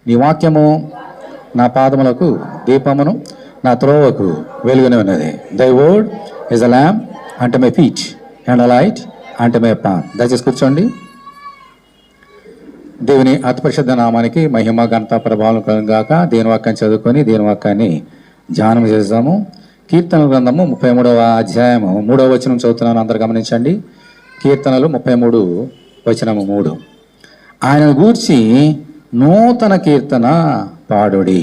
నీ వాక్యము నా పాదములకు దీపమును, నా త్రోవకు వెలుగునే ఉన్నది. Thy word is a lamp అంటే my feet and a light అంటే మై పాత్. దయచేసి కూర్చోండి. దేవుని అతి పరిశుద్ధ నామానికి మహిమ ఘనత ప్రభావం కలుగాక. దేని వాక్యాన్ని చదువుకొని దేని వాక్యాన్ని ధ్యానం చేద్దాము. కీర్తన గ్రంథము 33వ అధ్యాయము 3వ వచనం చదువుతున్నాను, అందరు గమనించండి. కీర్తనలు 33 వచనము 3. ఆయనను గూర్చి నూతన కీర్తన పాడుడి,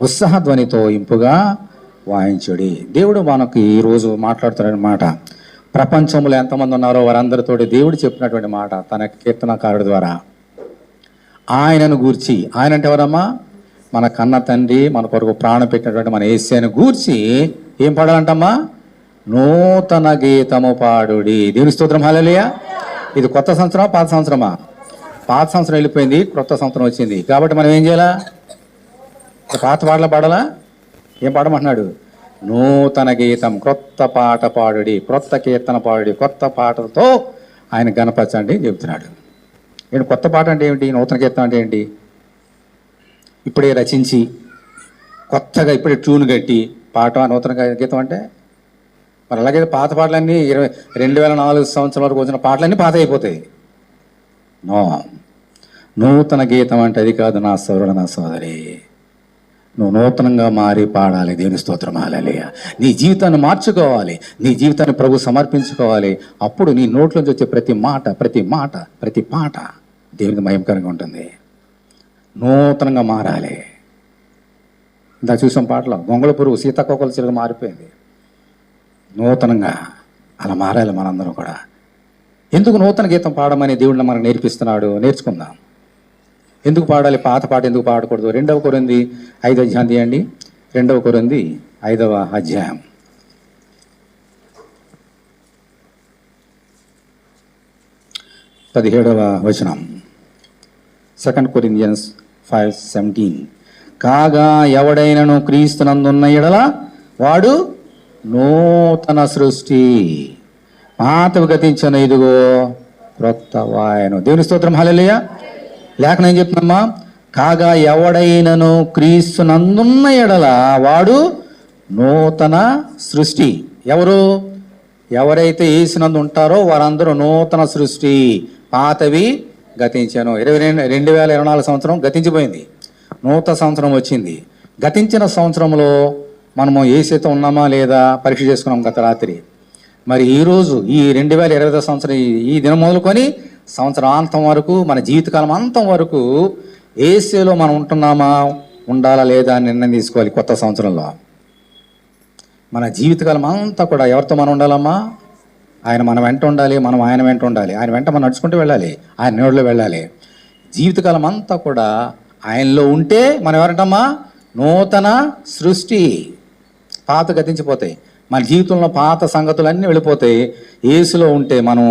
ఉత్సాహధ్వనితో ఇంపుగా వాయించుడి. దేవుడు మనకి ఈరోజు మాట్లాడుతున్నమాట. ప్రపంచంలో ఎంతమంది ఉన్నారో వారందరితోటి దేవుడు చెప్పినటువంటి మాట తన కీర్తనకారుడి ద్వారా. ఆయనను గూర్చి, ఆయన అంటే ఎవరమ్మా? మన కన్న తండ్రి, మన కొరకు ప్రాణం పెట్టినటువంటి మన యేసుని గూర్చి ఏం పాడాలంటమ్మా? నూతన గీతము పాడుడి. దేవుని స్తోత్రం, హల్లెలూయా. ఇది కొత్త సంవత్సరమా పాత సంవత్సరమా? పాత సంవత్సరం వెళ్ళిపోయింది, కొత్త సంవత్సరం వచ్చింది. కాబట్టి మనం ఏం చేయాలా? పాత పాటలు పాడాలా? ఏం పాడమంటున్నాడు? నూతన గీతం, క్రొత్త పాట పాడుడి, క్రొత్త కీర్తన పాడుడి, కొత్త పాటలతో ఆయన గణపరచండి చెబుతున్నాడు. ఏంటి కొత్త పాట అంటే ఏమిటి? నూతన కీర్తన అంటే ఏంటి? ఇప్పుడే రచించి కొత్తగా ఇప్పుడే ట్యూన్ కట్టి పాట నూతన గీతం అంటే మరి అలాగే పాత పాటలన్నీ 2004 సంవత్సరం వరకు వచ్చిన పాటలన్నీ పాత అయిపోతాయి. నో, నూతన గీతం అంటే అది కాదు నా సోదరుడు, నా సోదరి. నువ్వు నూతనంగా మారి పాడాలి. దేవుని స్తోత్రం, హల్లెలూయా. నీ జీవితాన్ని మార్చుకోవాలి, నీ జీవితాన్ని ప్రభు సమర్పించుకోవాలి. అప్పుడు నీ నోట్లోంచి వచ్చే ప్రతి మాట, ప్రతి మాట, ప్రతి పాట దేవునికి మహిమకరంగా ఉంటుంది. నూతనంగా మారాలి. ఇందా చూసాం పాటలో, గొంగళ పురుగు సీతాకోకల చిలుక మారిపోయింది. నూతనంగా అలా మారాలి మనందరం కూడా. ఎందుకు నూతన గీతం పాడమని దేవుడు మనకు నేర్పిస్తున్నాడు? నేర్చుకుందాం. ఎందుకు పాడాలి? పాత పాట ఎందుకు పాడకూడదు? 2వ కొరింథీ 5వ అధ్యాయం తీయండి. 2వ కొరింథీ 5వ అధ్యాయం 17వ వచనం. 2 Corinthians 5:17. కాగా ఎవడైనను క్రీస్తునందున్న ఎడల వాడు నూతన సృష్టి, పాతవి గతించిన, ఇదిగో క్రొత్త వాయను. దేవుని స్తోత్రం, హల్లెలూయా. లేఖనం ఏం చెప్తున్నామా? కాగా ఎవడైనను క్రీస్తునందున్న ఎడల వాడు నూతన సృష్టి. ఎవరైతే యేసునందు ఉంటారో వారందరూ నూతన సృష్టి, పాతవి గతించాను. 2024 సంవత్సరం గతించిపోయింది, నూతన సంవత్సరం వచ్చింది. గతించిన సంవత్సరంలో మనము యేసుతో ఉన్నామా లేదా పరీక్ష చేసుకున్నాం గత రాత్రి. మరి ఈరోజు ఈ 2025 సంవత్సరం ఈ దినం మొదలుకొని సంవత్సరాంతం వరకు, మన జీవితకాలం అంతం వరకు యేసులో మనం ఉంటున్నామా, ఉండాలా లేదా అని నిర్ణయం తీసుకోవాలి. కొత్త సంవత్సరంలో మన జీవితకాలం అంతా కూడా ఎవరితో మనం ఉండాలమ్మా? ఆయన మన వెంట ఉండాలి, మనం ఆయన వెంట ఉండాలి. ఆయన వెంట మనం నడుచుకుంటూ వెళ్ళాలి, ఆయన నీడలో వెళ్ళాలి. జీవితకాలం అంతా కూడా ఆయనలో ఉంటే మనం ఎవరంటమ్మా? నూతన సృష్టి. పాత గతించిపోతాయి, మన జీవితంలో పాత సంగతులన్నీ వెళ్ళిపోతాయి. యేసులో ఉంటే మనం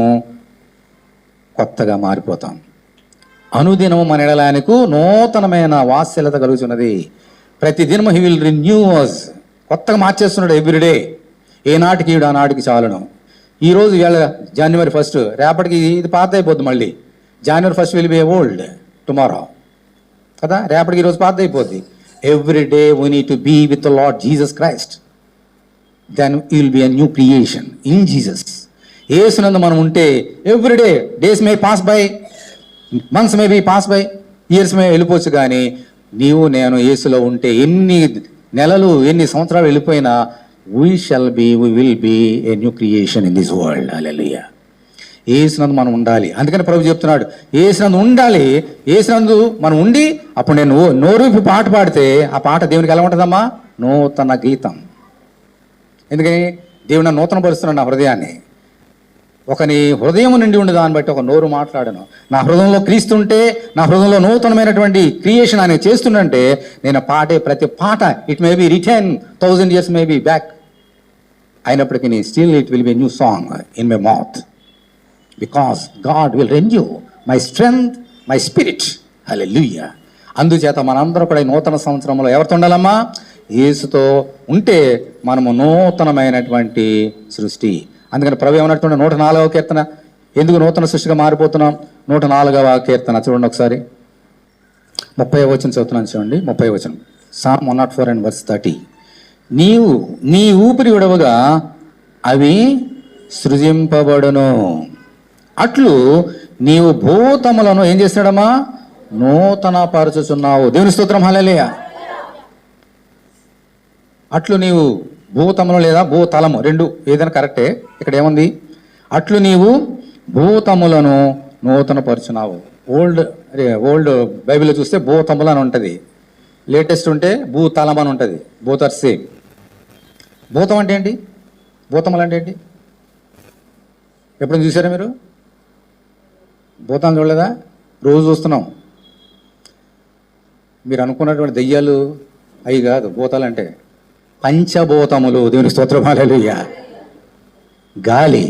కొత్తగా మారిపోతాం. అనుదినము మన ఎడల ఆయనకు నూతనమైన వాత్సల్యత కలుగుతున్నది. ప్రతిదినము హీ విల్ రిన్యూ అస్. కొత్తగా మార్చేస్తున్నాడు ఎవ్రీడే. ఏనాటికి ఈడు ఆనాటికి చాలును. ఈరోజు January 1, రేపటికి ఇది పాత అయిపోద్ది. మళ్ళీ January 1 will be old tomorrow కదా. రేపటికి ఈరోజు పాత అయిపోద్ది. Every day we need to be with the lord Jesus Christ. Then you will be a new creation in Jesus. యేసునందు మనం ఉంటే every day, days may pass by, months may be pass by, years may వెళ్ళిపోవచ్చు. కానీ నీవు నేను యేసులో ఉంటే ఎన్ని నెలలు ఎన్ని సంవత్సరాలు వెళ్ళిపోయినా we will be a new creation in this world. హల్లెలూయా. యేసునందు మనం ఉండాలి. అందుకని ప్రభు చెప్తున్నాడు, యేసునందు ఉండాలి. యేసునందు మనం ఉండి అప్పుడు నేను నోరూపి పాట పాడితే ఆ పాట దేవునికి ఎలా ఉంటుందమ్మా? నూతన గీతం. ఎందుకని? దేవుని నూతన పరుస్తున్నాడు నా హృదయాన్ని. ఒకని హృదయం నిండి ఉండి దాన్ని బట్టి ఒక నోరు మాట్లాడను. నా హృదయంలో క్రీస్తుంటే, నా హృదయంలో నూతనమైనటువంటి క్రియేషన్ ఆయన చేస్తుందంటే, నేను పాడే ప్రతి పాట it may be return 1000 years may be back, అయినప్పటికీ still it will be new song in my mouth, because God will renew my strength, my spirit. Hallelujah. అందుచేత మనందరం కూడా ఈ నూతన సంవత్సరంలో ఎవరితో ఉండాలమ్మా? యేసుతో ఉంటే మనము నూతనమైనటువంటి సృష్టి. అందుకని ప్రభు ఏమన్నట్టు 104వ కీర్తన, ఎందుకు నూతన సృష్టిగా మారిపోతున్నాం? 104వ కీర్తన చూడండి ఒకసారి. 30వ వచనం చదువుతున్నాను చూడండి. 30వ వచనం, Psalm 104 and verse 30. నీ ఊపిరి విడవగా అవి సృజింపబడును, అట్లు నీవు భూతములను ఏం చేస్తున్నాడమ్మా? నూతన పరచుచున్నావు. దేవుని స్తోత్రం, హల్లెలూయా. అట్లు నీవు భూతములు లేదా భూతలము, రెండు ఏదైనా కరెక్టే. ఇక్కడ ఏముంది? అట్లు నీవు భూతములను నూతన పరుచున్నావు. ఓల్డ్ బైబిల్లో చూస్తే భూతములు అని ఉంటుంది, లేటెస్ట్ ఉంటే భూతలం అని ఉంటుంది. Both are same. భూతం అంటే ఏంటి? భూతములు అంటే ఏంటి? ఎప్పుడు చూసారా మీరు? భూతాన్ని చూడలేదా? రోజు చూస్తున్నాం. మీరు అనుకున్నటువంటి దెయ్యాలు అవి కాదు భూతాలు అంటే. పంచభూతములు. దేవుని స్తోత్రం, హల్లెలూయా. గాలి,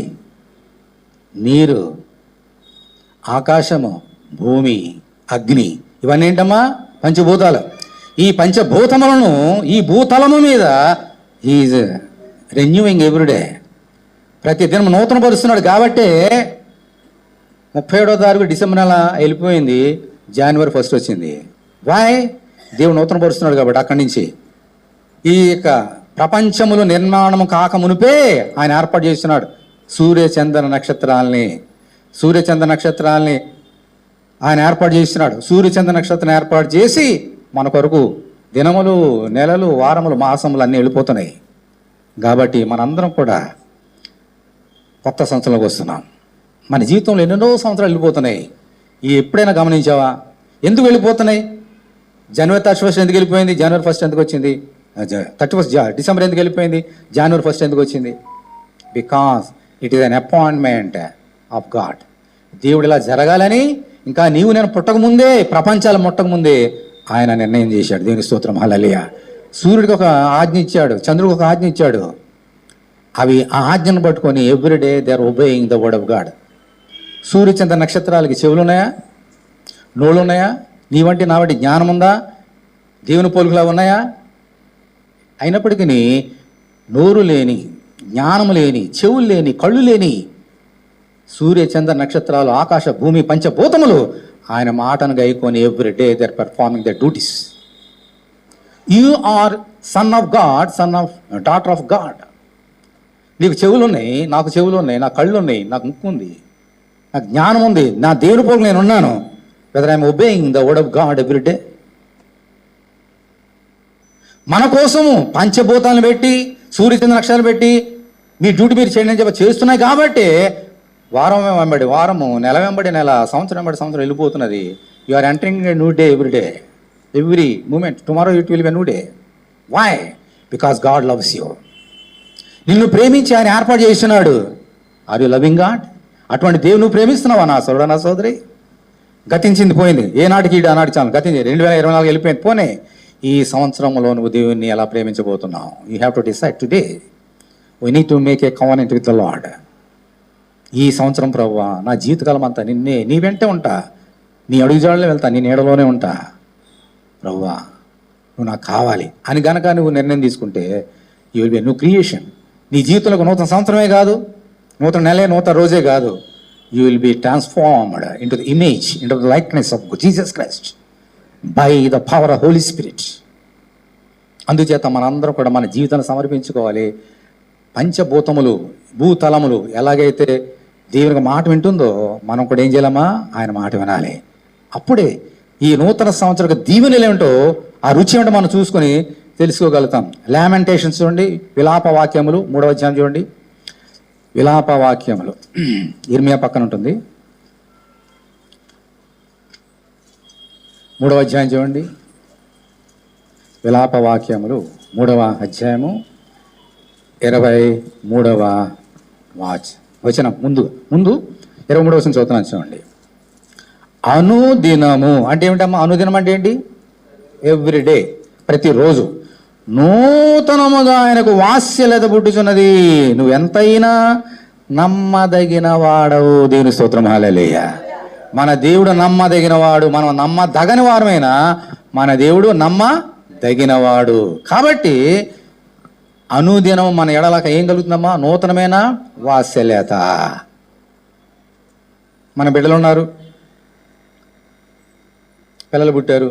నీరు, ఆకాశము, భూమి, అగ్ని, ఇవన్నీ ఏంటమ్మా? పంచభూతాలు. ఈ పంచభూతములను ఈ భూతలము మీద ఈజ్ రెన్యూయింగ్ ఎవ్రీడే. ప్రతి దినం నూతన పరుస్తున్నాడు. కాబట్టే 37వ తారీఖు డిసెంబర్ నెల వెళ్ళిపోయింది, జనవరి 1 వచ్చింది. వాయ్? దేవుడు నూతన పరుస్తున్నాడు కాబట్టి. అక్కడి నుంచి ఈ యొక్క ప్రపంచములు నిర్మాణం కాక మునిపే ఆయన ఏర్పాటు చేస్తున్నాడు సూర్యచంద్ర నక్షత్రాలని ఆయన ఏర్పాటు చేస్తున్నాడు. సూర్యచంద్ర నక్షత్రం ఏర్పాటు చేసి మన కొరకు దినములు, నెలలు, వారములు, మాసములు అన్నీ వెళ్ళిపోతున్నాయి. కాబట్టి మనందరం కూడా కొత్త సంవత్సరంలోకి వస్తున్నాం. మన జీవితంలో ఎన్నెన్నో సంవత్సరాలు వెళ్ళిపోతున్నాయి. ఎప్పుడైనా గమనించావా? ఎందుకు వెళ్ళిపోతున్నాయి? జనవరి 31 ఎందుకు వెళ్ళిపోయింది? జనవరి 1 ఎందుకు వచ్చింది? 31 డిసెంబర్ ఎందుకు వెళ్ళిపోయింది? జనవరి 1 ఎందుకు వచ్చింది? Because it is an appointment of God. దేవుడు ఇలా జరగాలని ఇంకా నీవు నేను పుట్టకముందే, ప్రపంచాలు ముట్టకముందే ఆయన నిర్ణయం చేశాడు. దేవుని స్తోత్రం, హల్లెలూయా. సూర్యుడికి ఒక ఆజ్ఞ ఇచ్చాడు, చంద్రుడికి ఒక ఆజ్ఞ ఇచ్చాడు. అవి ఆ ఆజ్ఞను పట్టుకొని every day they are obeying the word of God. సూర్యచంద్ర నక్షత్రాలకి చెవులు ఉన్నాయా? నోళ్ళు ఉన్నాయా? నీ వంటి నా వంటి జ్ఞానం ఉందా? దేవుని పోలికలా ఉన్నాయా? అయినప్పటికీ నోరు లేని, జ్ఞానము లేని, చెవులు లేని, కళ్ళు లేని సూర్యచంద్ర నక్షత్రాలు, ఆకాశ, భూమి, పంచభూతములు ఆయన మాటను గైకొని every day they are performing the duties. You are son of God, daughter of God. నీకు చెవులు ఉన్నాయి, నాకు చెవులు ఉన్నాయి, నా కళ్ళు ఉన్నాయి, నాకు ముక్కు ఉంది, నాకు జ్ఞానం ఉంది, నా దేవుని పోలిక నేను ఉన్నాను. Whether I'm obeying the word of God every day. మన కోసము పంచభూతాలను పెట్టి, సూర్యచంద్ర నక్షత్రాలు పెట్టి మీ డ్యూటీ మీరు చేయండి అని చెప్పి చేస్తున్నాయి. కాబట్టి వారం వెంబడి వారము, నెల వెంబడి నెల, సంవత్సరం వెంబడి సంవత్సరం వెళ్ళిపోతున్నది. You are entering a new day every day, every moment. Tomorrow it will be a new day. Why? Because God loves you. నిన్ను ప్రేమించి ఆయన ఏర్పాటు చేస్తున్నాడు. Are you loving God? అటువంటి దేవుని నువ్వు ప్రేమిస్తున్నావా నా సోదరుడా, నా సోదరి? గతించింది పోయింది, ఏనాటికి ఆనాటి చాలు గతించింది. 2024 వెళ్ళిపోయింది, పోనీ. ఈ సంవత్సరంలో నువ్వు దేవుణ్ణి ఎలా ప్రేమించబోతున్నావు? You have to decide today. We need to make a covenant with the lord. ఈ సంవత్సరం ప్రభువా, నా జీవితకాలం అంతా నీ వెంటే ఉంటా, నీ అడుగుజాడలో వెళ్తా, నీ నీడలోనే ఉంటా. ప్రభువా, నువ్వు నాకు కావాలి అని గనక నువ్వు నిర్ణయం తీసుకుంటే you will be a new creation. నీ జీవితంలో నూతన సంవత్సరమే కాదు, నూతన నెలే, నూతన రోజే కాదు. You will be transformed into the image, into the likeness of Jesus Christ by the power of Holy Spirit. అందుచేత మనందరం కూడా మన జీవితాన్ని సమర్పించుకోవాలి. పంచభూతములు, భూతలములు ఎలాగైతే దేవునికి మాట వింటుందో మనం కూడా ఏం చేయాలమ్మా? ఆయన మాట వినాలి. అప్పుడే ఈ నూతన సంవత్సర దీవెనలు ఏమిటో, ఆ రుచి ఏమిటో మనం చూసుకొని తెలుసుకోగలుగుతాం. లామెంటేషన్స్ చూడండి, విలాప వాక్యములు 3వ అధ్యాయం చూడండి. విలాప వాక్యములు ఇర్మియా పక్కన ఉంటుంది, 3వ అధ్యాయం చూడండి. విలాప వాక్యములు 3వ అధ్యాయము 23వ వచనం. ముందు 23వ వచనం చదువుతున్నాను చూడండి. అనుదినము అంటే ఏమిటమ్మా? అనుదినం అంటే ఏంటి? ఎవ్రీడే, ప్రతిరోజు నూతనముగా ఆయనకు వాత్సల్యత పుట్టుచున్నది. నువ్వెంతైనా నమ్మదగిన వాడవు. దేవుని స్తోత్రం, హల్లెలూయా. మన దేవుడు నమ్మదగినవాడు. మనం నమ్మదగని వారమైనా మన దేవుడు నమ్మదగినవాడు. కాబట్టి అనుదినం మన ఎడలక ఏం కలుగుతుందమ్మా? నూతనమైన వాత్సల్యత. మన బిడ్డలు ఉన్నారు, పిల్లలు పుట్టారు,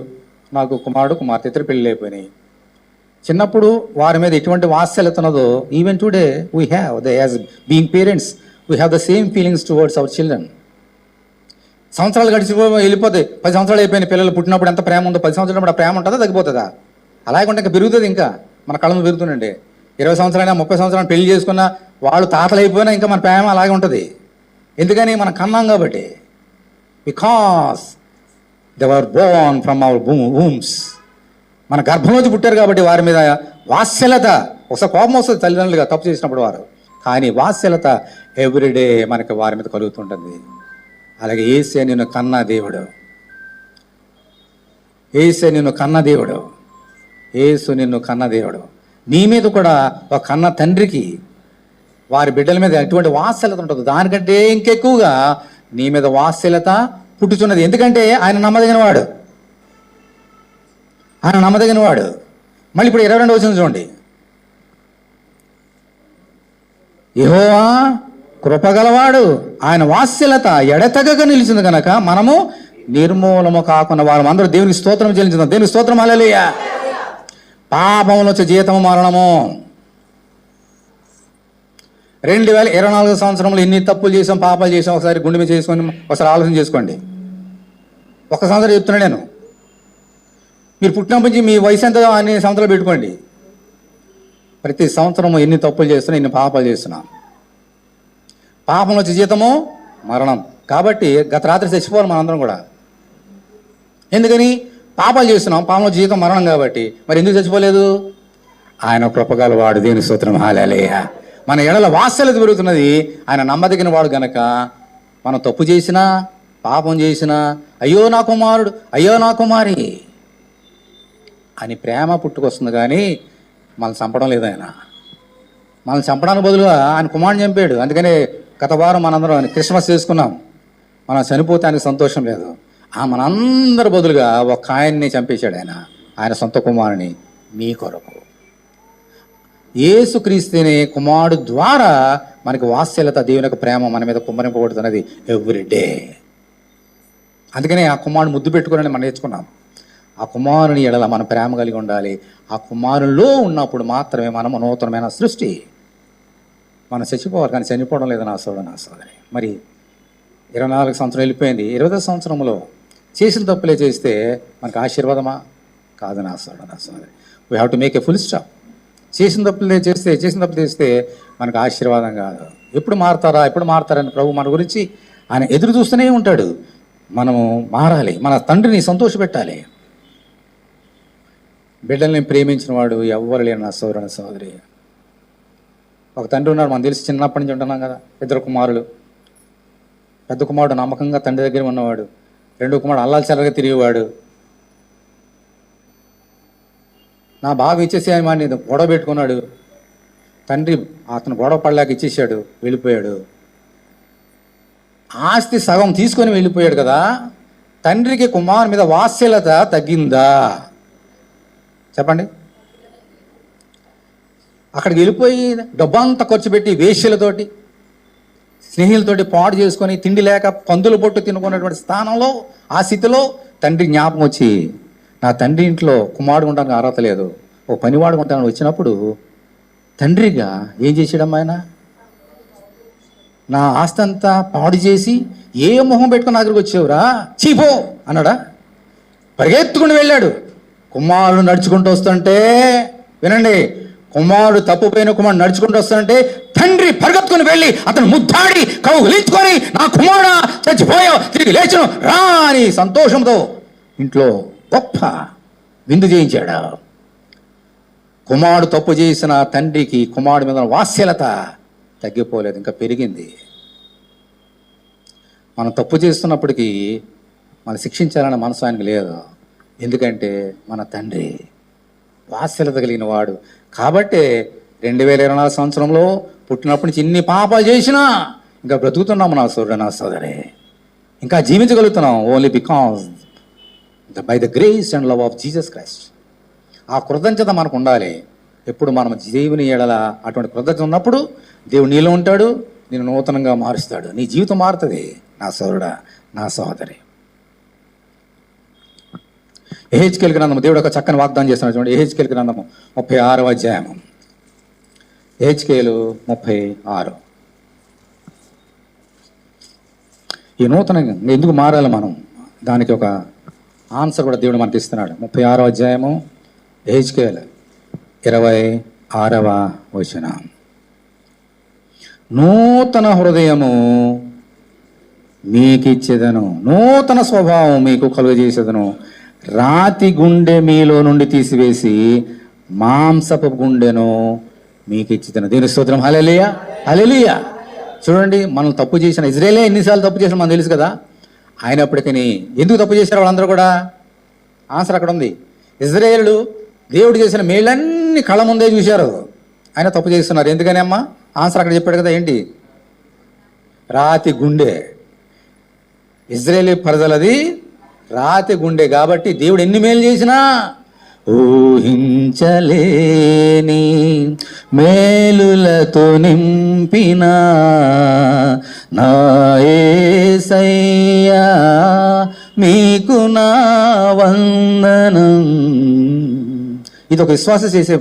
నాకు కుమారుడు కుమార్తె ఇద్దరు పెళ్ళి అయిపోయినాయి. చిన్నప్పుడు వారి మీద ఎటువంటి వాత్సల్యత ఉన్నదో, even today we have as being parents we have the same feelings towards our children. సంవత్సరాలు వెళ్ళిపోతాయి, 10 సంవత్సరాలు అయిపోయినాయి, పిల్లలు పుట్టినప్పుడు ఎంత ప్రేమ ఉందో 10 సంవత్సరాలు ఆ ప్రేమ ఉంటుందా తగ్గిపోతుందా? అలాగే ఇంకా పెరుగుతుంది, ఇంకా మన కళ్ళ మీద పెరుగుతుందండి. 20 సంవత్సరాలైనా 30 సంవత్సరాలు పెళ్లి చేసుకున్నా వాళ్ళు తాతలు అయిపోయినా ఇంకా మన ప్రేమ అలాగే ఉంటుంది. ఎందుకని? మనం కన్నాం కాబట్టి. Because they were born from our wombs. మన గర్భంలోంచి పుట్టారు కాబట్టి వారి మీద వాత్సల్యత, ఒకసారి కోపం వస్తుంది తల్లిదండ్రులుగా తప్పు చేసినప్పుడు వారు, కానీ వాత్సల్యత ఎవ్రీడే మనకి వారి మీద కలుగుతుంటుంది. అలాగే యేసే నిన్ను కన్న దేవుడు, యేసే నిన్ను కన్న దేవుడు, యేసు నిన్ను కన్న దేవుడు. నీ మీద కూడా ఒక కన్న తండ్రికి వారి బిడ్డల మీద ఎటువంటి వాత్సల్యత ఉంటుంది, దానికంటే ఇంకెక్కువగా నీ మీద వాత్సల్యత పుట్టుచున్నది. ఎందుకంటే ఆయన నమ్మదగిన వాడు, ఆయన నమ్మదగిన వాడు. మళ్ళీ ఇప్పుడు 22వ వచనం చూడండి. యెహోవా కృపగలవాడు, ఆయన వాత్సల్యత ఎడతెగక నిలిచింది కనుక మనము నిర్మూలము కాకుండా వారు అందరూ దేవునికి స్తోత్రం చెల్లించుదాం. దేవునికి స్తోత్రం హల్లెలూయా. పాపములో వచ్చే జీతము మరణము. 2024 సంవత్సరంలో ఎన్ని తప్పులు చేసాం, పాపాలు చేసాం, ఒకసారి గుండె మీద చేసుకొని ఒకసారి ఆలోచన చేసుకోండి. ఒక సంవత్సరం చెప్తున్నా నేను, మీరు పుట్టినప్పటి నుంచి మీ వయసు ఎంత అన్ని సంవత్సరాలు పెట్టుకోండి. ప్రతి సంవత్సరం ఎన్ని తప్పులు చేస్తున్నా, ఎన్ని పాపాలు చేస్తున్నా. పాపంలో వచ్చే జీతము మరణం. కాబట్టి గత రాత్రి చచ్చిపోవాలి మనందరం కూడా. ఎందుకని? పాపాలు చేస్తున్నాం, పాపంలో జీతం మరణం కాబట్టి. మరి ఎందుకు చచ్చిపోలేదు? ఆయన కృపగల వాడు, దేవుని స్తోత్రం హల్లెలూయా. మన ఎడల వాత్సల్యత పెరుగుతున్నది, ఆయన నమ్మదగిన వాడు గనక మనం తప్పు చేసినా పాపం చేసినా అయ్యో నా కుమారుడు, అయ్యో నా కుమారి అని ప్రేమ పుట్టుకొస్తుంది. కానీ మనం చంపడం లేదు. ఆయన మనం చంపడానికి బదులుగా ఆయన కుమారుని చంపాడు. అందుకనే గత వారం మనందరం ఆయన క్రిస్మస్ చేసుకున్నాం. మనం చనిపోతే ఆయనకు సంతోషం లేదు. మనందరి బదులుగా ఒక ఆయన్ని చంపేశాడు ఆయన, ఆయన సొంత కుమారుని మీ కొరకు. యేసుక్రీస్తుని కుమారుడు ద్వారా మనకి వాత్సల్యత, దేవుని యొక్క ప్రేమ మన మీద కుమ్మరింపబడుతున్నది ఎవ్రీడే. అందుకనే ఆ కుమారుడు ముద్దు పెట్టుకోవాలని మనం నేర్చుకున్నాం. ఆ కుమారుని ఎడల మనం ప్రేమ కలిగి ఉండాలి. ఆ కుమారులో ఉన్నప్పుడు మాత్రమే మనము నూతనమైన సృష్టి. మనం చచ్చిపోవాలి, కానీ చనిపోవడం లేదు నా సోదరు, నా సోదరి. మరి 24 సంవత్సరం వెళ్ళిపోయింది. 20వ సంవత్సరంలో చేసిన తప్పులే చేస్తే మనకు ఆశీర్వాదమా? కాదు నా సోదరు, నా సోదరి. We have to make A full stop. చేసిన తప్పులు చేస్తే మనకు ఆశీర్వాదం కాదు. ఎప్పుడు మారతారని ప్రభు మన గురించి ఆయన ఎదురు చూస్తూనే ఉంటాడు. మనము మారాలి, మన తండ్రిని సంతోషపెట్టాలి. బిడ్డల్ని ప్రేమించిన వాడు ఎవ్వరు లేరు నా సోదరు, నా సోదరి. ఒక తండ్రి ఉన్నాడు, మనం తెలిసి చిన్నప్పటి నుంచి ఉంటున్నాం కదా. 2 కుమారులు. పెద్ద కుమారుడు నమ్మకంగా తండ్రి దగ్గర ఉన్నవాడు. 2వ కుమారుడు అల్లాలు చల్లగా తిరిగేవాడు. నా బాగా ఇచ్చేసి ఆయన గొడవ పెట్టుకున్నాడు. తండ్రి అతను గొడవ పడలేక ఇచ్చేసాడు, వెళ్ళిపోయాడు. ఆస్తి సగం తీసుకొని వెళ్ళిపోయాడు కదా. తండ్రికి కుమారు మీద వాత్సల్యత తగ్గిందా చెప్పండి? అక్కడికి వెళ్ళిపోయి డబ్బంతా ఖర్చు పెట్టి వేశ్యలతోటి స్నేహితులతోటి పాడు చేసుకొని తిండి లేక పందుల పొట్టు తినుకున్నటువంటి స్థానంలో, ఆ స్థితిలో తండ్రి జ్ఞాపకం వచ్చి, నా తండ్రి ఇంట్లో కుమారుడు ఉండడానికి అర్హత లేదు, ఓ పనివాడు ఉంటానని వచ్చినప్పుడు తండ్రిగా ఏం చేసాడమ్మా ఆయన? నా ఆస్తి అంతా పాడు చేసి ఏ మొహం పెట్టుకుని నా దగ్గరికి వచ్చేవురా, చీపో అన్నాడా? పరిగెత్తుకుని వెళ్ళాడు. కుమారుడు నడుచుకుంటూ వస్తుంటే, వినండి, కుమారుడు తప్పుపోయిన కుమారుడు నడుచుకుంటూ వస్తుంటే తండ్రి పరిగెత్తుకుని వెళ్ళి అతను ముద్దాడి కౌగిలించుకొని, నా కుమారుడా చచ్చిపోయావు, తిరిగి లేచును రా అని సంతోషంతో ఇంట్లో గొప్ప విందు చేయించాడు. కుమారుడు తప్పు చేసిన తండ్రికి కుమారుడు మీద వాత్సల్యత తగ్గిపోలేదు, ఇంకా పెరిగింది. మనం తప్పు చేస్తున్నప్పటికీ మనం శిక్షించాలన్న మనసు ఆయనకు లేదు. ఎందుకంటే మన తండ్రి వాత్సల్యత కలిగిన వాడు. కాబట్టి 2024 సంవత్సరంలో పుట్టినప్పటి నుంచి ఇన్ని పాపాలు చేసినా ఇంకా బ్రతుకుతున్నాము నా సోదరు, నా సోదరే. ఇంకా జీవించగలుగుతున్నాం only because by the grace and love of Jesus Christ. ఆ కృతజ్ఞత మనకు ఉండాలి. ఎప్పుడు మనం దేవుని ఎడల అటువంటి కృతజ్ఞత ఉన్నప్పుడు దేవుడు నీలో ఉంటాడు, నేను నూతనంగా మారుస్తాడు, నీ జీవితం మారుతుంది నా సోదరుడా, నా సోదరి. యెహెజ్కేలు గ్రంథము, దేవుడు ఒక చక్కని వాగ్దానం చేస్తున్నాడు చూడండి. యెహెజ్కేలు గ్రంథము 36వ అధ్యాయము. యెహెజ్కేలు 36. ఈ నూతనంగా ఎందుకు మారాలి మనం, దానికి ఒక ఆన్సర్ కూడా దేవుడు మనకి ఇస్తున్నాడు. 36వ అధ్యాయము యెహెజ్కేలు 26వ వచనం. నూతన హృదయము మీకిచ్చేదను, నూతన స్వభావం మీకు కలుగజేసేదను, రాతి గుండె మీలో నుండి తీసివేసి మాంసపు గుండెను మీకు ఇచ్చేదను. దేవుని స్తోత్రం. హల్లెలూయా, హల్లెలూయా. చూడండి, మనం తప్పు చేసిన ఇజ్రాయేలే ఎన్నిసార్లు తప్పు చేసిన మనకు తెలుసు కదా. అయినప్పటికీ ఎందుకు తప్పు చేశారు వాళ్ళందరూ కూడా? ఆన్సర్ అక్కడ ఉంది. ఇజ్రాయేలు దేవుడు చేసిన మేళ్ళన్నీ కళ్ళ ముందే చూశారు, ఆయన తప్పు చేస్తున్నారు. ఎందుకని అమ్మా? ఆన్సర్ అక్కడ చెప్పాడు కదా. ఏంటి? రాతి గుండె. ఇజ్రాయేలీ ప్రజలది రాతి గుండె. కాబట్టి దేవుడు ఎన్ని మేలు చేసినా ఊహించలేని మేలులతో నింపిన నా యేసయ్యా మీకు నా వందనం. ఇది ఒక విశ్వాస చేసే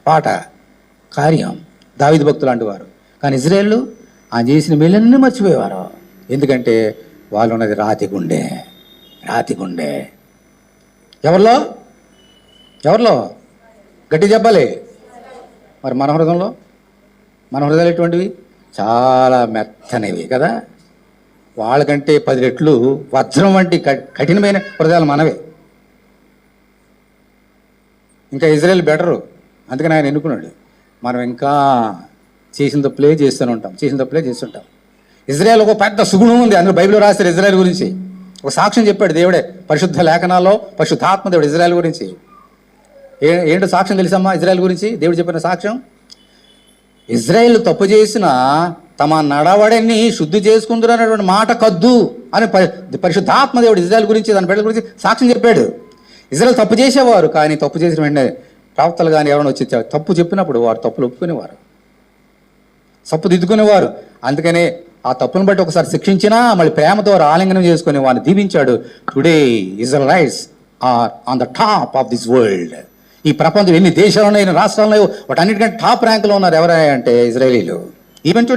పాట కార్యం, దావీదు భక్తులు లాంటి వారు. కానీ ఇజ్రాయేలు ఆయన చేసిన మేలన్నీ మర్చిపోయేవారు. ఎందుకంటే వాళ్ళు ఉన్నది రాతి గుండె, రాతి గుండె. ఎవరిలో? ఎవరిలో? గట్టి చెప్పాలి. మరి మన హృదయంలో, మన హృదయాలు ఎటువంటివి? చాలా మెత్తనివి కదా. వాళ్ళకంటే 10 రెట్లు వజ్రం వంటి కఠినమైన హృదయాలు మనవే. ఇంకా ఇజ్రాయేల్ బెటరు, అందుకని ఆయన ఎన్నుకున్నాడు. మనం ఇంకా చేసిన తప్పులే చేస్తూనే ఉంటాం, చేసిన తప్పులే చేస్తుంటాం. ఇజ్రాయేల్ ఒక పెద్ద సుగుణం ఉంది, అందులో బైబిల్లో రాశారు ఇజ్రాయేల్ గురించి. ఒక సాక్ష్యం చెప్పాడు దేవుడే, పరిశుద్ధ లేఖనాల్లో పరిశుద్ధాత్మ దేవుడు ఇజ్రాయేల్ గురించి. ఏంటో సాక్ష్యం తెలుసమ్మా ఇజ్రాయేల్ గురించి? దేవుడు చెప్పిన సాక్ష్యం, ఇజ్రాయేల్ తప్పు చేసిన తమ నడవడిని శుద్ధి చేసుకుందరు అనేటువంటి మాట కద్దు అని పరిశుద్ధాత్మ దేవుడు ఇజ్రాయేల్ గురించి, దాని బిడ్డల గురించి సాక్ష్యం చెప్పాడు. ఇజ్రాయేల్ తప్పు చేసేవారు, కానీ తప్పు చేసిన వెంటనే ప్రవక్తలు కానీ ఎవరైనా వచ్చి తప్పు చెప్పినప్పుడు వారు తప్పులు ఒప్పుకునేవారు, తప్పు దిద్దుకునేవారు. అందుకనే ఆ తప్పును బట్టి ఒకసారి శిక్షించినా మళ్ళీ ప్రేమతో ఆలింగనం చేసుకుని వారిని దీవించాడు. Today Israelites are on the top of this world. ఈ ప్రపంచం ఎన్ని దేశాలు ఎన్ని రాష్ట్రాలు ఉన్నాయో వాటన్నిటికంటే టాప్ ర్యాంకులో ఉన్నారు ఎవరైనా అంటే ఇజ్రాయేలీలు. Even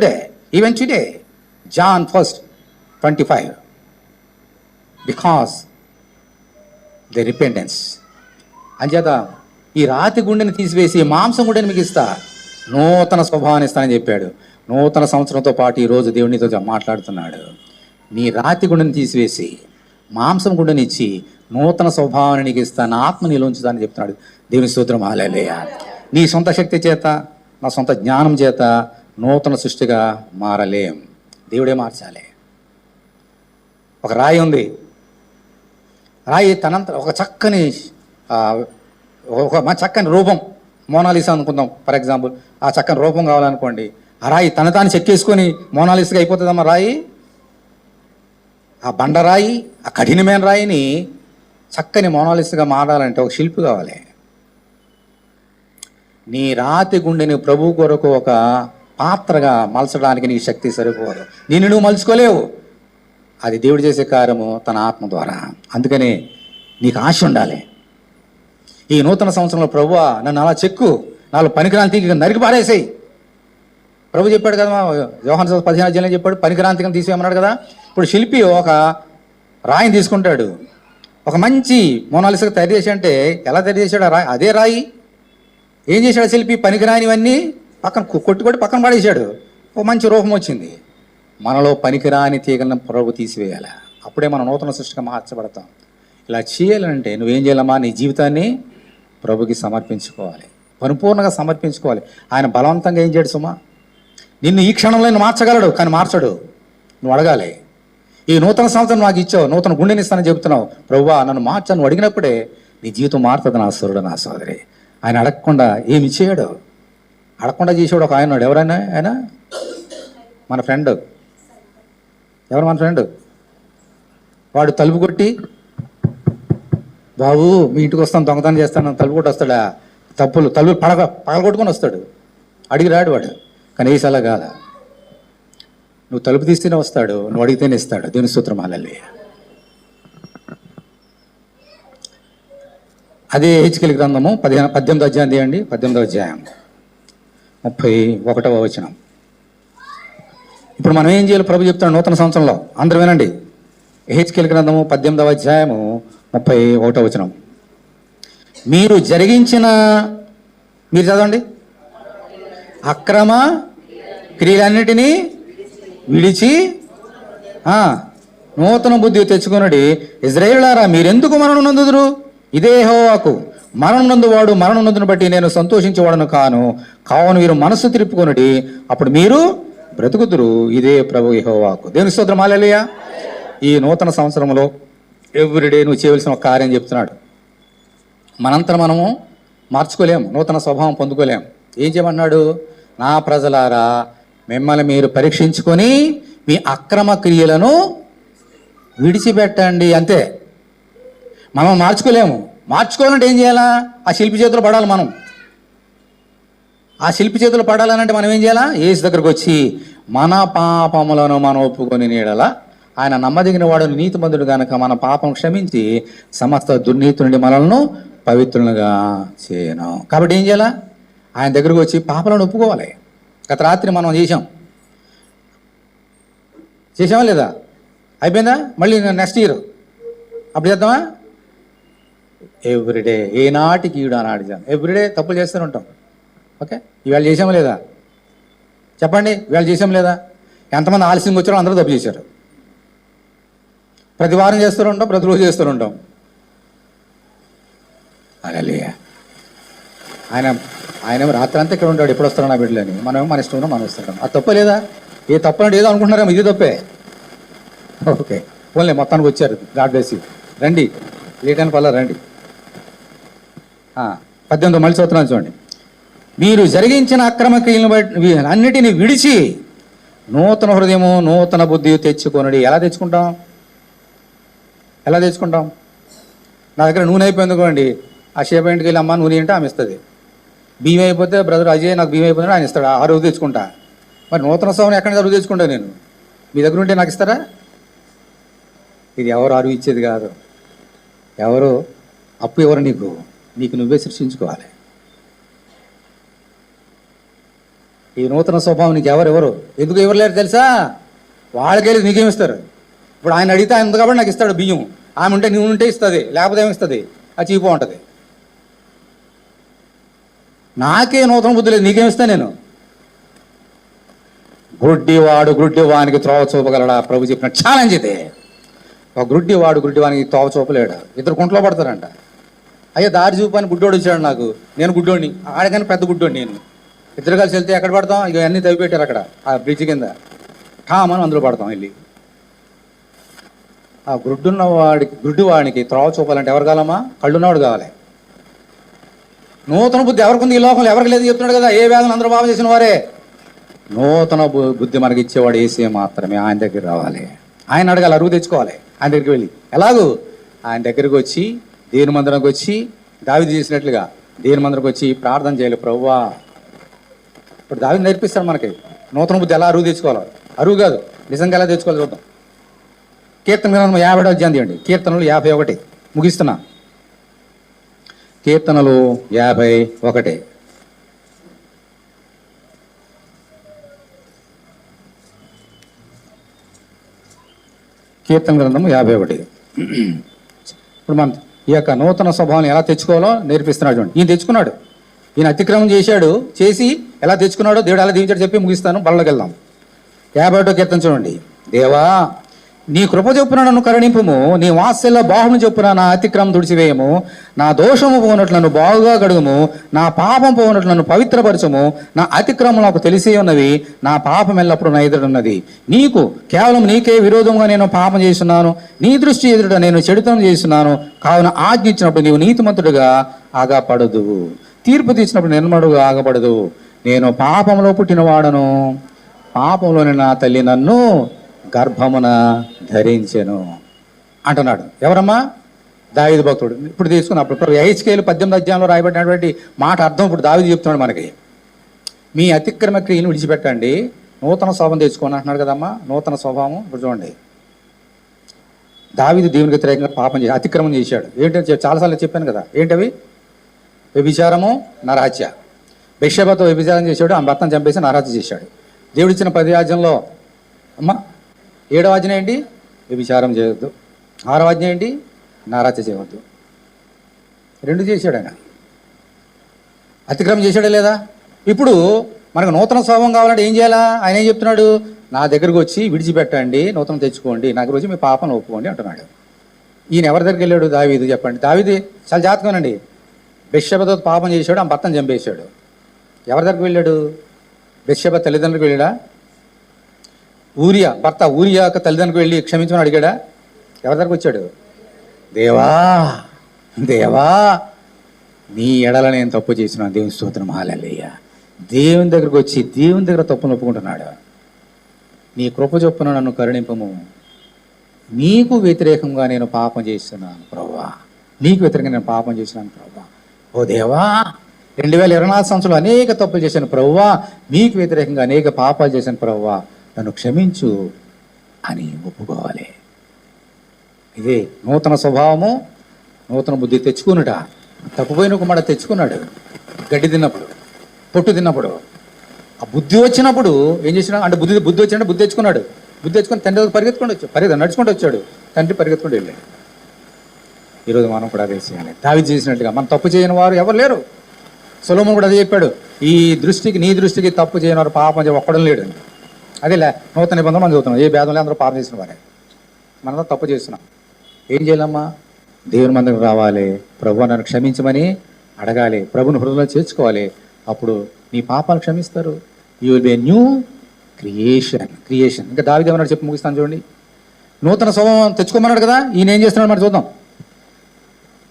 today John 1:25 because the repentance. అంచేత ఈ రాతి గుండెని తీసివేసి మాంసం గుండెని మీకు ఇస్తా, నూతన స్వభావాన్ని ఇస్తానని చెప్పాడు. నూతన సంవత్సరంతో పాటు ఈరోజు దేవునితో మాట్లాడుతున్నాడు. నీ రాతి గుండెని తీసివేసి మాంసం గుండెని ఇచ్చి నూతన స్వభావాన్ని నీకు ఇస్తా, నా ఆత్మ నీలో ఉంచుతానని చెప్తున్నాడు. దేవుని స్తోత్రం. హల్లెలూయా. నీ సొంత శక్తి చేత, నా సొంత జ్ఞానం చేత నూతన సృష్టిగా మారలేం, దేవుడే మార్చాలి. ఒక రాయి ఉంది, రాయి తనంత ఒక చక్కని చక్కని రూపం, మోనాలిసా అనుకుందాం ఫర్ ఎగ్జాంపుల్. ఆ చక్కని రూపం కావాలనుకోండి, ఆ రాయి తన తాను చెక్కేసుకొని మోనాలిసాగా అయిపోతుందమ్మా రాయి. ఆ బండరాయి, ఆ కఠినమైన రాయిని చక్కని మోనాలిసాగా మారాలంటే ఒక శిల్పి కావాలి. నీ రాతి గుండెని ప్రభు కొరకు ఒక పాత్రగా మలచడానికి నీ శక్తి సరిపోదు, నిన్ను నువ్వు మలుచుకోలేవు. అది దేవుడు చేసే కార్యము తన ఆత్మ ద్వారా. అందుకని నీకు ఆశ ఉండాలి. ఈ నూతన సంవత్సరంలో ప్రభువా నన్ను అలా చెక్కు, నాలో పనికిరాంతి నరికి పారేసేయి. ప్రభు చెప్పాడు కదా, యోహాను 15 చెప్పాడు, పనికిరాంతికం తీసేయమన్నాడు కదా. ఇప్పుడు శిల్పి ఒక రాయిని తీసుకుంటాడు, ఒక మంచి మోనాలిసాగా తయారు చేసి అంటే ఎలా తయారు చేశాడు? ఆ రాయి, అదే రాయి ఏం చేశాడు శిల్పి? పనికిరానివన్నీ పక్కన కొట్టి పక్కన పడేశాడు, ఒక మంచి రూపం వచ్చింది. మనలో పనికిరాని తీగలను ప్రభు తీసివేయాలి, అప్పుడే మనం నూతన సృష్టిగా మార్చబడతాం. ఇలా చేయాలంటే నువ్వేం చేయాలమ్మా? నీ జీవితాన్ని ప్రభుకి సమర్పించుకోవాలి, పరిపూర్ణంగా సమర్పించుకోవాలి. ఆయన బలవంతంగా ఏం చేయడు సుమా. నిన్ను ఈ క్షణంలో మార్చగలడు, కానీ మార్చడు. నువ్వు అడగాలి. ఈ నూతన సంవత్సరం నాకు ఇచ్చావు, నూతన గుండెని ఇస్తానని చెబుతున్నావు. ప్రభువా నన్ను మార్చు, నువ్వు అడిగినప్పుడే నీ జీవితం మారుతుంది నా సోదరుడు, నా సోదరి. ఆయన అడగకుండా ఏమి ఇచ్చేయడు, అడగకుండా చేసేవాడు ఒక ఆయన. ఎవరైనా ఆయన మన ఫ్రెండ్. ఎవరు మన ఫ్రెండ్? వాడు తలుపు కొట్టి, బాబు మీ ఇంటికి వస్తాను, దొంగతనం చేస్తాను, తలుపు కొట్టి వస్తాడా? తలుపు పగలగొట్టుకొని వస్తాడు, అడిగి రాడు వాడు. కానీ ఏసలా కాదా, నువ్వు తలుపు తీస్తేనే వస్తాడు, నువ్వు అడిగితేనే ఇస్తాడు. దేవుని స్తోత్రం. హల్లెలూయా. అదే హెచ్కేల్ గ్రంథము 18వ అధ్యాయం తీయండి. 18వ అధ్యాయం 31వ వచనం. ఇప్పుడు మనం ఏం చేయాలి ప్రభు చెప్తాడు నూతన సంవత్సరంలో. అందరూ వినండి. హెచ్కేల్ గ్రంథము 18వ అధ్యాయము 31వ వచనం. మీరు చదవండి. అక్రమ క్రియలన్నిటినీ విడిచి నూతన బుద్ధి తెచ్చుకొనుడి. ఇశ్రాయేలులారా మీరెందుకు మరణం నొందుదురు? ఇదే యెహోవాకు మరణం నందువాడు మరణం నందును బట్టి నేను సంతోషించేవాడను కావున మీరు మనస్సు తిప్పుకొనుడి, అప్పుడు మీరు బ్రతుకుదురు. ఇదే ప్రభు యెహోవాకు. దేవుని స్తోత్రం. హల్లెలూయా. ఈ నూతన సంవత్సరంలో ఎవ్రీడే నువ్వు చేయవలసిన ఒక కార్యం చెప్తున్నాడు. మనంతా మనము మార్చుకోలేము, నూతన స్వభావం పొందుకోలేము. ఏం చేయమన్నాడు? నా ప్రజలారా మిమ్మల్ని మీరు పరీక్షించుకొని మీ అక్రమ క్రియలను విడిచిపెట్టండి. అంతే. మనం మార్చుకోలేము. మార్చుకోవాలంటే ఏం చేయాలా? ఆ శిల్పి చేతులు పడాలి. మనం ఆ శిల్పి చేతులు పడాలనంటే మనం ఏం చేయాలా? యేసు దగ్గరకు వచ్చి మన పాపములను మనం ఒప్పుకొని నీడల ఆయన నమ్మదగిన వాడు నీతిమంతుడు కనుక మన పాపం క్షమించి సమస్త దుర్నీతి నుండి మనల్ని పవిత్రులుగా చేయను. కాబట్టి ఏం చేయాలా? ఆయన దగ్గరకు వచ్చి పాపాలను ఒప్పుకోవాలి. గత రాత్రి మనం చేసామా లేదా? అయిపోయిందా? మళ్ళీ నెక్స్ట్ ఇయర్ అప్పుడు చేద్దామా? ఎవ్రీడే, ఏనాటికి ఈడు ఆనాడు ఎవ్రీడే తప్పులు చేస్తూనే ఉంటాం. ఓకే, ఇవాళ చేసామా లేదా? చెప్పండి, ఇవాళ చేసాం లేదా? ఎంతమంది ఆలస్యంగా వచ్చారో అందరూ తప్పు చేశారు. ప్రతి వారం చేస్తూ ఉంటాం, ప్రతిరోజు చేస్తూ ఉంటాం. హల్లెలూయా. ఆయన రాత్రి అంతా ఇక్కడ ఉంటాడు, ఎప్పుడు వస్తాడు నా బిడ్డలని. మనం మన ఇష్టం మనం వస్తుంటాం. అది తప్ప లేదా? ఏ తప్పు అంటే ఏదో అనుకుంటున్నారేమో, ఇది తప్పే. ఓకే, పోన్లే, మొత్తానికి వచ్చారు. God bless you. రండి, లేట్ అయిన పర్లేదు, రండి. 18 మళ్ళీ చదువుతున్నాను చూడండి. మీరు జరిగించిన అక్రమ క్రియలను బట్టి అన్నిటిని విడిచి నూతన హృదయము నూతన బుద్ధి తెచ్చుకొనుడి. ఎలా తెచ్చుకుంటాం? నా దగ్గర నూనె అయిపోయింది అనుకోండి, ఆ షేప్ ఇంటికి వెళ్ళి అమ్మ నూనె అంటే ఆమె ఇస్తుంది. బియ్యం అయిపోతే బ్రదర్ అజయ్ నాకు బియ్యం అయిపోతే ఆయన ఇస్తాడు. ఆ రోజు తెచ్చుకుంటా. మరి నూతన సంవత్సరం ఎక్కడి నుంచి అరువు తెచ్చుకుంటా నేను? మీ దగ్గర ఉంటే నాకు ఇస్తారా? ఇది ఎవరు అరువు ఇచ్చేది కాదు. ఎవరు అప్పు ఎవరు? నీకు నువ్వే సృష్టించుకోవాలి. ఈ నూతన స్వభావం నీకు ఎవరు ఎందుకు ఎవరు లేరు తెలుసా? వాళ్ళకెళ్ళి నీకేమిస్తారు? ఇప్పుడు ఆయన అడిగితే ఆయన ఉంది కాబట్టి నాకు ఇస్తాడు బియ్యం. ఆమె ఉంటే నువ్వు ఉంటే ఇస్తుంది, లేకపోతే ఏమిస్తుంది? అది చీపు ఉంటుంది. నాకే నూతన బుద్ధి లేదు, నీకేమిస్తా నేను? గుడ్డివానికి త్రోవ చూపగలడా? ప్రభు చెప్పిన ఛాలెంజ్ ఇదే. ఒక గుడ్డివానికి త్రోవ చూపలేడు. ఇద్దరు కుంట్లో పడతారంట. అయ్యో దారి చూపని గుడ్డోడు వచ్చాడు నాకు, నేను గుడ్డోడిని, ఆడగానే పెద్ద గుడ్డోడు నేను. ఇద్దరు కలిసి వెళ్తే ఎక్కడ పడతాం? ఇక అన్నీ తవ్విపెట్టారు అక్కడ ఆ బ్రిడ్జ్ కింద. ఠామని అందులో పడతాం వెళ్ళి. ఆ గుడ్డివాడికి త్రోవ చూపాలంటే ఎవరు కావాలమ్మా? కళ్ళున్నవాడు కావాలి. నూతన బుద్ధి ఎవరికి ఉంది ఈ లోకంలో? ఎవరికి లేదు చెప్తున్నాడు కదా. ఏ వేదన అందరూ బాగా చేసిన వారే. నూతన బుద్ధి మనకి ఇచ్చేవాడు యేసే మాత్రమే. ఆయన దగ్గర రావాలి, ఆయన అడగాలి, అరువు తెచ్చుకోవాలి. ఆయన దగ్గరికి వెళ్ళి ఎలాగూ ఆయన దగ్గరికి వచ్చి దేవుని మందిరానికి వచ్చి దావీదు చేసినట్లుగా దేవుని మందిరానికి వచ్చి ప్రార్థన చేయాలి. ప్రభువా, ఇప్పుడు దావీదు నేర్పిస్తాడు మనకి నూతన బుద్ధి ఎలా అరువు తెచ్చుకోవాలి. అరువు కాదు, నిజంగా ఎలా తెచ్చుకోవాలి చూద్దాం. కీర్తన గ్రంథం 50వ అధ్యాయం తీయండి. కీర్తనలు 51 ముగిస్తున్నా. కీర్తనలు 51. కీర్తన గ్రంథము 51. ఇప్పుడు మనం ఈ యొక్క నూతన స్వభావాన్ని ఎలా తెచ్చుకోవాలో నేర్పిస్తున్నాడు చూడండి. ఈయన తెచ్చుకున్నాడు, ఈయన అతిక్రమం చేసి ఎలా తెచ్చుకున్నాడో దేవుడు ఎలా దీవించాడు చెప్పి ముగిస్తాను. బళ్ళకి వెళ్దాం. 51వ కీర్తన చూడండి. దేవా, నీ కృప చొప్పున నన్ను కరుణింపుము, నీ వాత్సల్య బాహును చొప్పున నా అతిక్రమం తుడిచివేయము, నా దోషము పోనట్లు నన్ను బాగుగా గడుగుము, నా పాపం పోనట్లు నన్ను పవిత్రపరచము. నా అతిక్రమం నాకు తెలిసే ఉన్నవి, నా పాపం ఎల్లప్పుడూ నా ఎదురున్నది. కేవలం నీకే విరోధంగా నేను పాపం చేస్తున్నాను, నీ దృష్టి ఎదుట నేను చెడుతనం చేస్తున్నాను. కావున ఆజ్ఞ ఇచ్చినప్పుడు నీవు నీతిమంతుడుగా ఆగపడదు, తీర్పు తీర్చినప్పుడు నిర్మలుగా ఆగపడదు. నేను పాపంలో పుట్టినవాడను, పాపంలోని నా తల్లి నన్ను గర్భమున ధరించెను అంటున్నాడు. ఎవరమ్మా? దావీదు భక్తుడు. ఇప్పుడు తీసుకున్నప్పుడు హెచ్కేలు 18వ అధ్యాయంలో రాయబడినటువంటి మాట అర్థం ఇప్పుడు దావీదు చెప్తున్నాడు మనకి. మీ అతిక్రమ క్రియను విడిచిపెట్టండి, నూతన స్వభావం తెచ్చుకోని అంటున్నాడు కదమ్మా. నూతన స్వభావం ఇప్పుడు చూడండి. దావీదు దేవునికి వ్యతిరేకంగా పాపం చేసి అతిక్రమం చేశాడు. ఏంటంటే చాలాసార్లు చెప్పాను కదా, ఏంటవి? వ్యభిచారము, నరహత్య. బెత్షెబతో వ్యభిచారం చేశాడు, ఆమె భర్తను చంపేసి నరహత్య చేశాడు. దేవుడు ఇచ్చిన 10 ఆజ్ఞల్లో 7వ ఆజ్ఞ ఏంటి? వ్యభిచారం చేయవద్దు. 6వ ఆజ్ఞ ఏంటి? నరహత్య చేయవద్దు. 2 చేశాడు ఆయన. అతిక్రమం చేశాడా లేదా? ఇప్పుడు మనకు నూతన స్వభావం కావాలంటే ఏం చేయాలా? ఆయన ఏం చెప్తున్నాడు? నా దగ్గరకు వచ్చి విడిచిపెట్టండి, నూతనం తెచ్చుకోండి, నా దగ్గర వచ్చి మీ పాపం ఒప్పుకోండి అంటున్నాడు. ఈయన ఎవరి దగ్గరికి వెళ్ళాడు? దావీదు. చెప్పండి. దావీదు చాలా జాతకమేనండి. బెత్షెబతో పాపం చేశాడు, ఆ భర్తను చంపేశాడు. ఎవరి దగ్గరికి వెళ్ళాడు? బెత్షెబ తల్లిదండ్రులకు వెళ్ళాడా? ఊరియా భర్త ఊరియా తల్లిదండ్రులకు వెళ్ళి క్షమించమని అడిగాడా? ఎవరి దగ్గరకు వచ్చాడు? దేవా దేవా నీ ఎడల నేను తప్పు చేసిన, దేవుని స్తోత్రం, హల్లెలూయా. దేవుని దగ్గరకు వచ్చి దేవుని దగ్గర తప్పును ఒప్పుకుంటున్నాడు. నీ కృప చొప్పున నన్ను కరుణింపము, నీకు వ్యతిరేకంగా నేను పాపం చేస్తున్నాను ప్రభువా, నీకు వ్యతిరేకంగా నేను పాపం చేసినాను ప్రభువా. ఓ దేవా, 2024 సంవత్సరంలో అనేక తప్పులు చేశాను ప్రభువా, నీకు వ్యతిరేకంగా అనేక పాపాలు చేశాను ప్రభువా, నన్ను క్షమించు అని ఒప్పుకోవాలి. ఇదే నూతన స్వభావము, నూతన బుద్ధి తెచ్చుకునుట. తప్పుపోయిన కుమార తెచ్చుకున్నాడు. గడ్డి తిన్నప్పుడు, పొట్టు తిన్నప్పుడు, ఆ బుద్ధి వచ్చినప్పుడు ఏం చేసినా అంటే బుద్ధి వచ్చినట్టు బుద్ధి తెచ్చుకున్నాడు. బుద్ధి తెచ్చుకొని తండ్రి నడుచుకుంటూ వచ్చాడు. తండ్రి పరిగెత్తుకుంటూ వెళ్ళాడు. ఈరోజు మనం కూడా అదే చేయాలి. దావీదు చేసినట్టుగా. మనం తప్పు చేయని వారు ఎవరు లేరు. సొలొమోను కూడా అదే చెప్పాడు. ఈ దృష్టికి, నీ దృష్టికి తప్పు చేయని వారు పాపం ఒక్కడం లేడు. అదేలే నూతన నిబంధన మనం చదువుతున్నాం. ఏ భేదం లేదు, అందరూ పాపం చేసిన వారే. మనం తప్పు చేస్తున్నాం. ఏం చేయాలమ్మా? దేవుని మందికి రావాలి, ప్రభు నన్ను క్షమించమని అడగాలి, ప్రభుని హృదయంలో చేర్చుకోవాలి. అప్పుడు నీ పాపాలు క్షమిస్తారు. You will be a new creation. ఇంకా దావీదు ఏమన్నాడు చెప్పి ముగిస్తాను చూడండి. నూతన స్వభావం తెచ్చుకోమన్నాడు కదా, ఈయన ఏం చేస్తున్నాడు మరి చూద్దాం.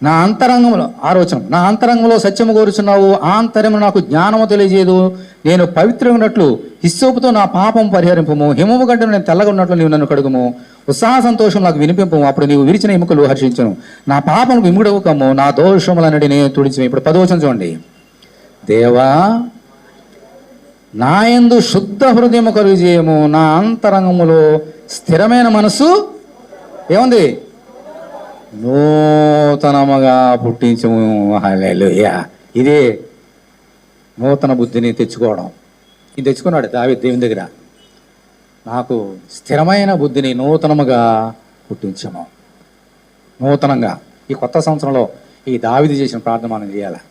నా అంతరంగంలో 6వ వచనం, నా అంతరంగంలో సత్యము కోరుచున్నావు, ఆంతర్యము నాకు జ్ఞానము తెలియజేయదు. నేను పవిత్రమైనట్లు హిస్సోపుతో నా పాపం పరిహరింపము, హిమము గడ్డ నేను తెల్లగా ఉన్నట్లు నీవు నన్ను కడుగుము, ఉత్సాహ సంతోషం నాకు వినిపింపము, అప్పుడు నీవు విరిచిన ఎముకలు హర్షించను, నా పాపము విముడవుకము, నా దోషములన్నిటినీ తుడిచి. ఇప్పుడు 10వ వచనం చూడండి. దేవా, నా యందు శుద్ధ హృదయము కలుగు చేయము, నా అంతరంగములో స్థిరమైన మనసు ఏముంది? నూతనముగా పుట్టించము. హల్లెలూయా. ఇదే నూతన బుద్ధిని తెచ్చుకోవడం. ఇది తెచ్చుకున్నాడు దావీదు దేవుని దగ్గర. నాకు స్థిరమైన బుద్ధిని నూతనముగా పుట్టించము. నూతనంగా ఈ కొత్త సంవత్సరంలో ఈ దావీదు చేసిన ప్రార్థన మనం చేయాలి.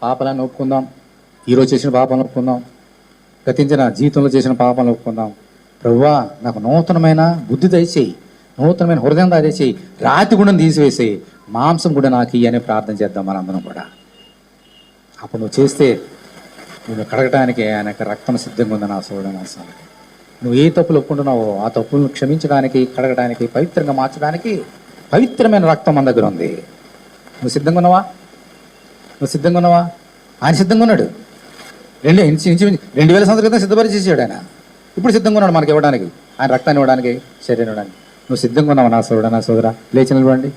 పాపాలను ఒప్పుకుందాం. ఈరోజు చేసిన పాపాలను ఒప్పుకుందాం. గతించిన జీవితంలో చేసిన పాపాలను ఒప్పుకుందాం. ప్రభువా, నాకు నూతనమైన బుద్ధి దయచేయి, నూతనమైన హృదయం దయచేయి, రాతి గుణం తీసివేసి మాంసం కూడా నాకు ఇయ్యని ప్రార్థన చేద్దాం మనందరం కూడా. అప్పుడు నువ్వు చేస్తే నువ్వు కడగటానికి ఆయన యొక్క రక్తం సిద్ధంగా ఉంది నా సోదరుడు. నువ్వు ఏ తప్పులు ఒప్పుకుంటున్నావో ఆ తప్పులను క్షమించడానికి, కడగడానికి, పవిత్రంగా మార్చడానికి పవిత్రమైన రక్తం మన దగ్గర ఉంది. నువ్వు సిద్ధంగా ఉన్నావా? నువ్వు సిద్ధంగా ఉన్నావా? ఆయన సిద్ధంగా ఉన్నాడు. 2000 సంవత్సరాల క్రితం సిద్ధపరిచేసాడు ఆయన. ఇప్పుడు సిద్ధంగా ఉన్నాడు మనకి ఇవ్వడానికి, ఆయన రక్తాన్ని ఇవ్వడానికి, శరీరం ఇవ్వడానికి. నువ్వు సిద్ధంగా ఉన్నావా నా సోదరుడు, నా సోదరా? లేచి నిలబడండి.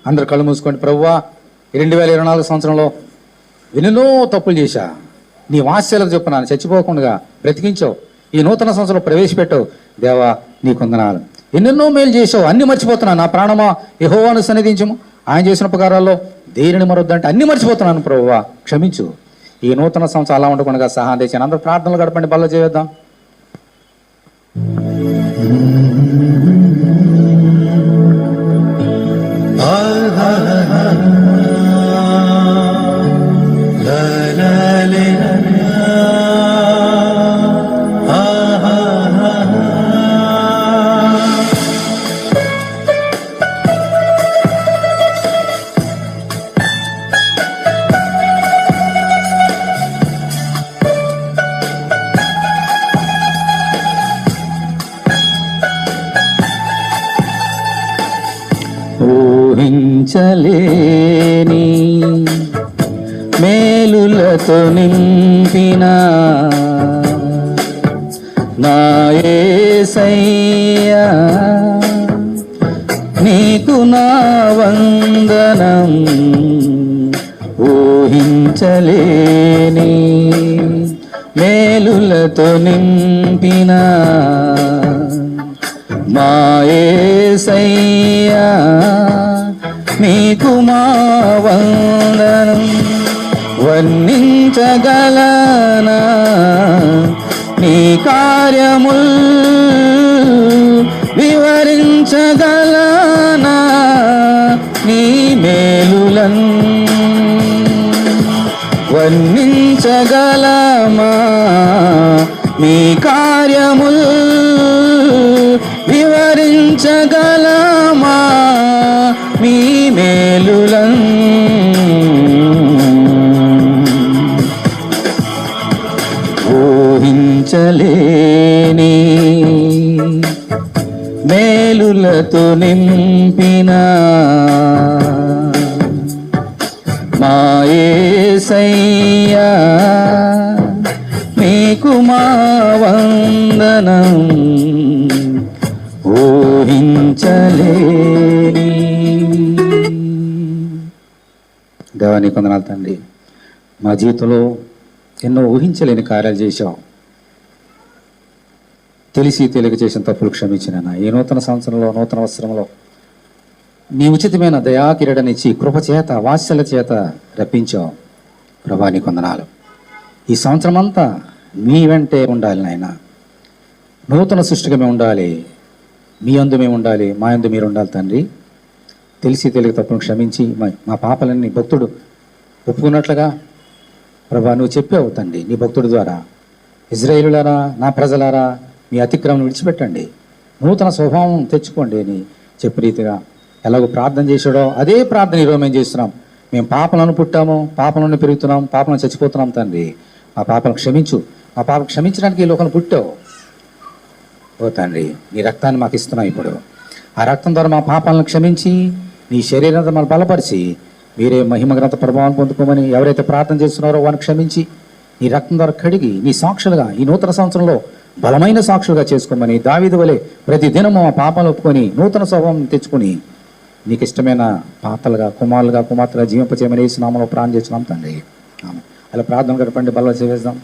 అందరు కళ్ళు మూసుకోండి. ప్రభువా, 2024 సంవత్సరంలో ఎన్నెన్నో తప్పులు చేశా, నీ వాత్సల్యత చొప్పున చచ్చిపోకుండా బ్రతికించావు, ఈ నూతన సంవత్సరంలో ప్రవేశపెట్టావు. దేవా, నీ కొందనాలు. ఎన్నెన్నో మేలు చేసావు, అన్ని మర్చిపోతున్నాను. నా ప్రాణమా యెహోవాను సన్నిధించము, ఆయన చేసిన ఉపకారాల్లో దేనిని మరొద్దంటే అన్ని మర్చిపోతున్నాను. ప్రభువా, క్షమించు. ఈ నూతన సంవత్సరం అలా ఉండకుండా సహాయం తెచ్చాను. అందరూ ప్రార్థనలు గడపండి, బల్ల చేద్దాం. ఊహించలేని మేలులతో నింపిన నా యేసయ్యా, నీకు నా వందనం. ఊహించలేని మేలు మేలులతో నింపిన మా యేసయ్యా నీకు మా వందనం. వర్ణించగలనా నీ కార్యముల్, వివరించగలనా నీ మేలులన్. వర్ణించగలమా నీ కార్యముల్, వివరించగలమా నీ మేలులన్. ఊహించలేని మేలులతో నింపిన మా యేసయ్యా నీకు మా వందనం. ఊహించలేని. దేవా నీకు వందనాలు తండ్రి. మా జీవితంలో ఎన్నో ఊహించలేని కార్యాలు చేశావు. తెలిసి తెలియక చేసిన తప్పులు క్షమించిన ఈ నూతన సంవత్సరంలో, నూతన వస్త్రంలో నీ ఉచితమైన దయాకిరీడనిచ్చి కృప చేత, వాత్సల్య చేత రప్పించావు. ప్రభా నీకు వందనాలు. ఈ సంవత్సరం అంతా మీ వెంటే ఉండాలి నాయన. నూతన సృష్టిగా మేము ఉండాలి. మీ అందు మేము ఉండాలి, మా యందు మీరు ఉండాలి తండ్రి. తెలిసి తెలియక తప్పును క్షమించి మా పాపలన్నీ భక్తుడు ఒప్పుకున్నట్లుగా ప్రభా నువ్వు చెప్పావు తండ్రి నీ భక్తుడి ద్వారా, ఇజ్రాయేలులారా నా ప్రజలారా మీ అతిక్రమం విడిచిపెట్టండి, నూతన స్వభావం తెచ్చుకోండి అని చెప్పు రీతిగా ఎలాగో ప్రార్థన చేసాడో అదే ప్రార్థన ఈరోజు మేము చేస్తున్నాం. మేము పాపలను పుట్టాము, పాపలను పెరుగుతున్నాం, పాపలను చచ్చిపోతున్నాం తండ్రి. మా పాపలను క్షమించు. మా పాపను క్షమించడానికి ఈ లోకం పుట్టావు. ఓ తండ్రి నీ రక్తాన్ని మాకు ఇస్తున్నావు. ఇప్పుడు ఆ రక్తం ద్వారా మా పాపాలను క్షమించి నీ శరీరంతో మనం బలపరిచి మీరే మహిమగ్రంథ ప్రభావం పొందుకోమని ఎవరైతే ప్రార్థన చేస్తున్నారో వారిని క్షమించి నీ రక్తం ద్వారా కడిగి నీ సాక్షులుగా ఈ నూతన సంవత్సరంలో బలమైన సాక్షులుగా చేసుకోమని దావీదు వలె ప్రతి దినము ఆ పాపాలు ఒప్పుకొని నూతన స్వభావం తెచ్చుకొని నీకు ఇష్టమైన పాత్రలుగా, కుమారులుగా, కుమార్తెలుగా జీవింపచేయమని యేసు నామములో ప్రార్థన చేస్తున్నాం తండ్రి. అలా ప్రార్థన గడపండి, బలం చేసేద్దాం.